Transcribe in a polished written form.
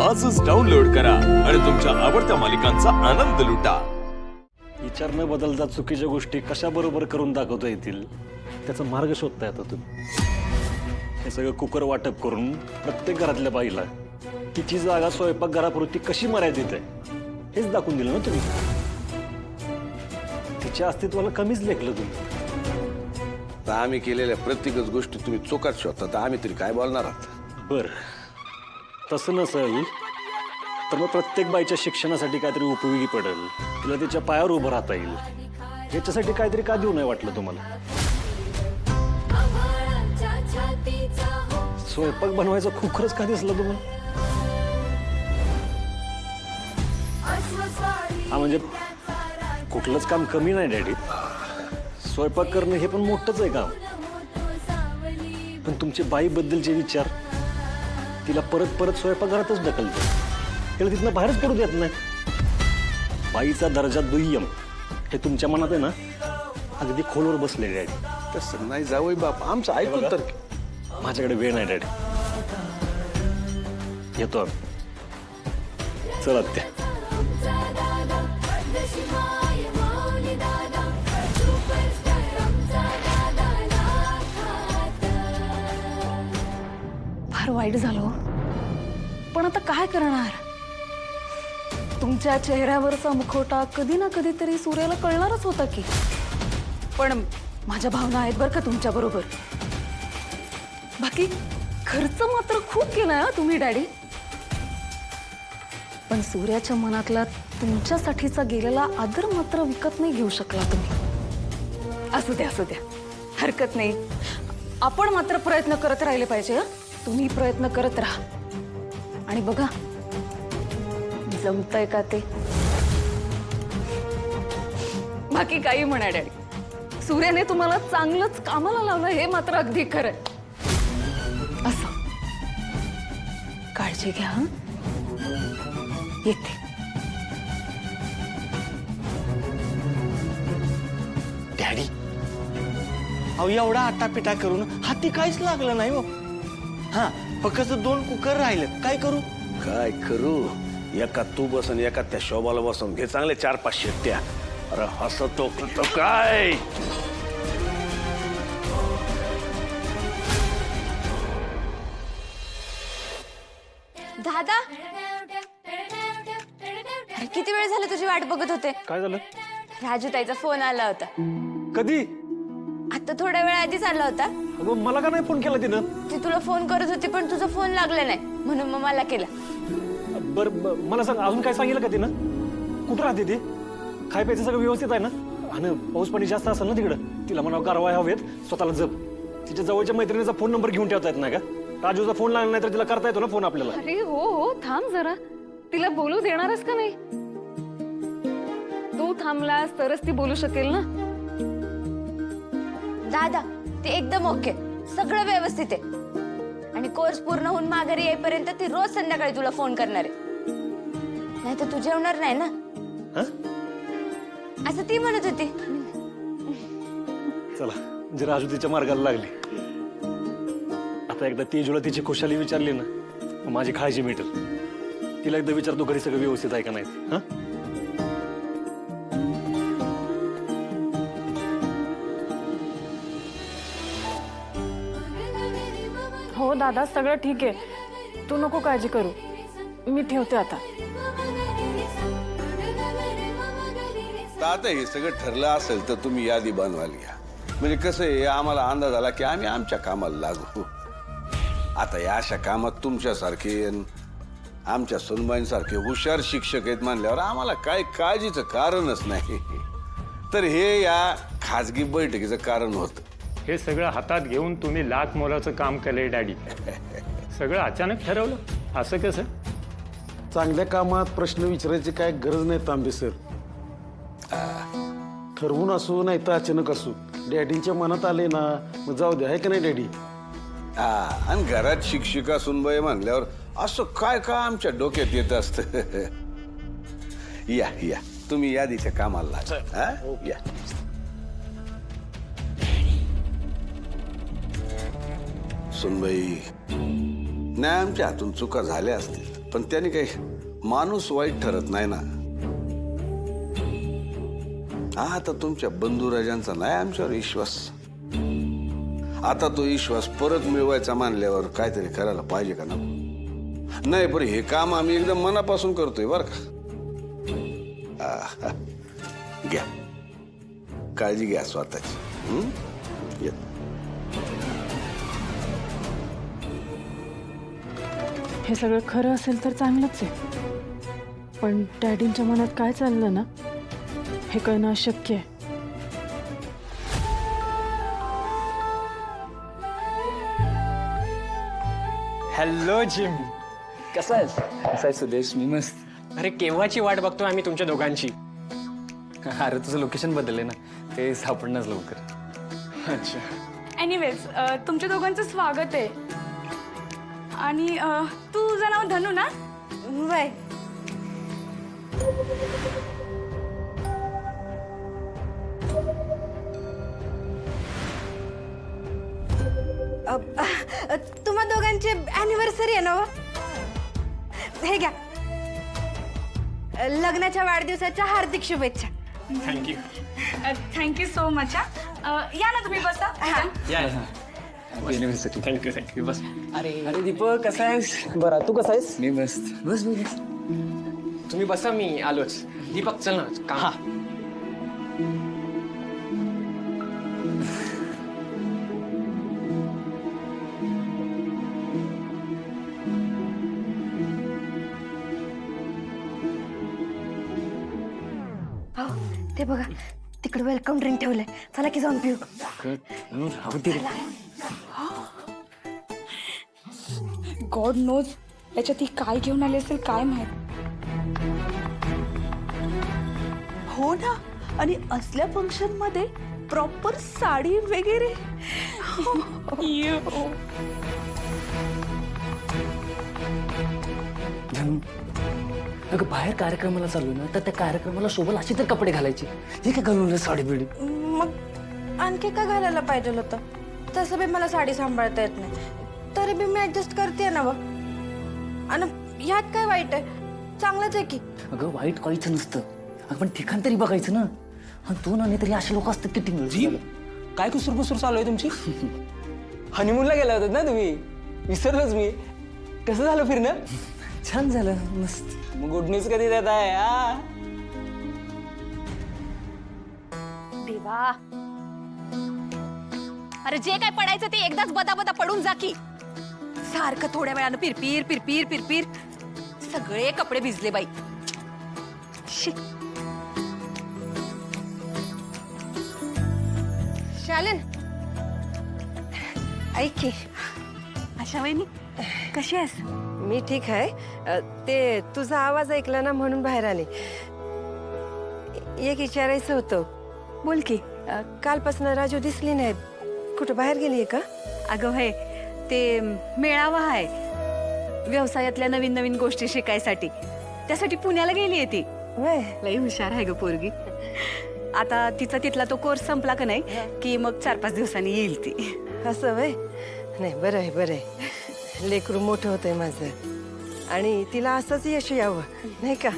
आजच डाउनलोड करा आणि तुमच्या आवडत्या मालिकांचा आनंद लुटा। विचार न बदलता चुकीच्या गोष्टी कशा बरोबर करून दाखवता येतील त्याचा मार्ग शोधता येतो तुम्ही। हे सगळं कुकर वाटप करून प्रत्येक घरातल्या बाईला तिची जागा स्वयंपाकघरापुरती कशी मर्यादित आहे हेच दाखवून दिलं ना तुम्ही। तिच्या अस्तित्वाला कमीच लेखलं तुम्ही। आम्ही केलेल्या प्रत्येकच गोष्टी तुम्ही चोकात शोधता तर आम्ही तरी काय बोलणार आहात। बरं तसं नसेल तर मग प्रत्येक बाईच्या शिक्षणासाठी काहीतरी उपयोगी पडेल, तिला तिच्या पायावर उभं राहता येईल याच्यासाठी काहीतरी का देऊ नाही वाटलं तुम्हाला? स्वयंपाक बनवायचं कुकरच का दिसलं तुम्हाला? हा म्हणजे कुठलंच काम कमी नाही डॅडी, स्वयंपाक करणं हे पण मोठंच आहे काम। पण तुमचे बाईबद्दलचे विचार तिला परत परत स्वयंपाकघरातच ढकलतो, तिला तिथनं बाहेरच पडू देत नाही। बाईचा दर्जा दुय्यम हे तुमच्या मनात आहे ना अगदी खोलवर बसलेले आहे। तसं नाही जावई बाप आमचं ऐकून तर माझ्याकडे वेळ नाही डॅडी, येतो आम्ही। चला त्या फार वाईट झालं, पण आता काय करणार? तुमच्या चेहऱ्यावरचा मुखवटा कधी ना कधीतरी सूर्याला कळणारच होता की। पण माझ्या भावना आहेत बरं का तुमच्या बरोबर। बाकी खर्च मात्र खूप केलाय हा तुम्ही डॅडी, पण सूर्याच्या मनातला तुमच्यासाठीचा गेलेला आदर मात्र विकत नाही घेऊ शकला तुम्ही। असू द्या हरकत नाही, आपण मात्र प्रयत्न करत राहिले पाहिजे। हं? तुम्ही प्रयत्न करत राहा आणि बघा जमतंय का ते। बाकी काही म्हणा डॅडी, सूर्याने तुम्हाला चांगलंच कामाला लावलं हे मात्र अगदी खरंय। असं काळजी घ्या हं? येते। डॅडी अहो एवढा आटापिटा करून हाती काहीच लागलं नाही हो। हा फक्त 2 कुकर राहिले, काय करू? काय करू? एका तू बसन एका त्या शोभाला बसून घे चांगले 4-5 शेट्ट्या। अरे हसतो तो काय? दादा अरे किती वेळ झाला तुझी वाट बघत होते। काय झालं? राजू ताईचा फोन आला होता, कधी? आता थोड्या वेळ आधीच आला होता। अगं मला का नाही फोन केला तिनं? ती तुला फोन करत होती पण तुझा फोन लागला नाही म्हणून मग मला केला। बरं मला सांग अजून काय सांगितलं का तिनं? कुठं राहते ती? खाय प्यायचं सगळं व्यवस्थित आहे ना? आणि पाऊस पाणी जास्त असेल ना तिकडं, तिला म्हणावं कारवाई हवेत स्वतःला जप। तिच्या जवळच्या मैत्रिणीचा फोन नंबर घेऊन ठेवता येत नाही का? राजूचा फोन लागला नाही तर तिला करता येतो ना फोन आपल्याला। अरे हो थांब जरा, तिला बोलू देणारच का नाही? तू थांबलास तरच ती बोलू शकेल ना। दादा ते एकदम ओके, सगळं व्यवस्थित आहे आणि कोर्स पूर्ण होऊन माघारी येईपर्यंत ती रोज संध्याकाळी तुला फोन करणार आहे, नाही तर तू जेवणार नाही ना असं ती म्हणत होती। चला म्हणजे राजू तिच्या मार्गाला लागली, आता एकदा तेजूला तिची खुशाली विचारली ना मग माझी काळजी मिटेल। तिला एकदा विचारतो घरी सगळं व्यवस्थित आहे का नाही। हा हो दादा सगळं ठीक आहे, तू नको काळजी करू, मी ठेवते आता। तर आता हे सगळं ठरलं असेल तर तुम्ही यादी बनवायला घ्या, म्हणजे कसं आहे आम्हाला अंदाज आला की आम्ही आमच्या कामाला लागू। आता या अशा कामात तुमच्यासारखे आमच्या सुनबाईंसारखे हुशार शिक्षक आहेत म्हणल्यावर आम्हाला काय काळजीचं कारणच नाही। तर हे या खाजगी बैठकीचं कारण होतं। हे सगळं हातात घेऊन तुम्ही लाख मोलाचं काम केलंय डॅडी। सगळं अचानक ठरवलं असं कसं? चांगल्या कामात प्रश्न विचारायची काय गरज नाही तांबे सर। ठरवून असू नाही तर अचानक असू, डॅडींच्या मनात आले ना मग जाऊ द्या, आहे का नाही डॅडी? आणि घरात शिक्षिका सुनबाई म्हणल्यावर असं काय का आमच्या डोक्यात येत असतं। या या तुम्ही यादीच्या कामाला लागा। हा? या सुनबाई, नाही आमच्या हातून चुका झाल्या असतील पण त्याने काही माणूस वाईट ठरत नाही ना. हा, आता तुमच्या बंधुराजांचा नाही आमच्यावर विश्वास. आता तो विश्वास परत मिळवायचा मानल्यावर काहीतरी करायला पाहिजे का नको? नाही बरं, हे काम आम्ही एकदम मनापासून करतोय बर का. घ्या, काळजी घ्या स्वतःची. ये. हे सगळं खरं असेल तर चांगलंच आहे, पण डॅडींच्या मनात काय चाललं ना हे कळणं अशक्य आहे. हॅलो जिम, कसा आहे सुदेश? मी मस्त. अरे केव्हाची वाट बघतोय आम्ही तुमच्या दोघांची. अरे तुझं लोकेशन बदललंय ना, ते सापडणंच लवकर. अच्छा. एनिवेज तुमच्या दोघांचं स्वागत आहे. आणि तुझं नाव धनू ना? वय तुम्हा दोघांची अॅनिव्हर्सरी आहे ना व? हे घ्या, लग्नाच्या वाढदिवसाच्या हार्दिक शुभेच्छा. थँक्यू. Thank you so much. या ना तुम्ही बसा. या युनिव्हर्सिटी. थँक्यू बस. अरे दीपक कसा आहेस? बरं, तू कसा आहेस? मी मस्त. बस बस. तुम्ही बसा, मी आलोच. दीपक चल ना काम. ते बघा, तिकडे वेलकम ड्रिंक ठेवलंय. चला की जाऊन पिऊ. गॉड नोज याच्यात ही काय घेऊन आली असेल काय माहित. हो ना, आणि असल्या फंक्शन मध्ये प्रॉपर साडी वगैरे. अगं बाहेर कार्यक्रमाला चालू ना, तर त्या कार्यक्रमाला शोभल अशी तर कपडे घालायचे. हे काय घालून साडी बिडी? मग आणखी काय घालायला पाहिजे होतं? तसं बी मला साडी सांभाळता येत नाही, तरी बी मी ऍडजस्ट करते ना. बघ, आणि ह्यात काय वाईट आहे? चांगलंच आहे की. अगं वाईट काहीच नसतं, अगं पण ठिकाण तरी बघायचं ना. आणि तू ना, नाही तरी असे लोक असतात किती मिळतील. काय कुसूर कुसूर चालू आहे तुमची? हनीमूनला गेला होतात ना तुम्ही? विसरलोच मी. कसं झालं फिरणं? छान झालं, मस्त. मग गुड न्यूज कधी देत आहे? देवा, अरे जे काय पडायचं ते एकदाच बदा पडून जा की. सारखं थोड्या वेळानं पिरपीर पिरपीर पिरपीर. सगळे कपडे भिजले बाई. शी. शालन, ऐक की. आशा वहिनी कशी आहेस? मी ठीक आहे. ते तुझा आवाज ऐकला ना म्हणून बाहेर आले. एक विचारायचं होतं. बोल की. कालपासून राजू दिसली नाहीत, कुठं बाहेर गेलीये का? अगं हे ते मेळावा आहे व्यवसायातल्या नवीन नवीन गोष्टी शिकायसाठी, त्यासाठी पुण्याला गेली आहे ती. वय लई हुशार आहे ग पोरगी. आता तिचा तिथला तो कोर्स संपला का नाही की मग 4-5 दिवसांनी येईल ती. असं वय. नाही, बरं आहे बरं आहे. लेकरू मोठं होतंय माझं, आणि तिला असंच यश यावं नाही का?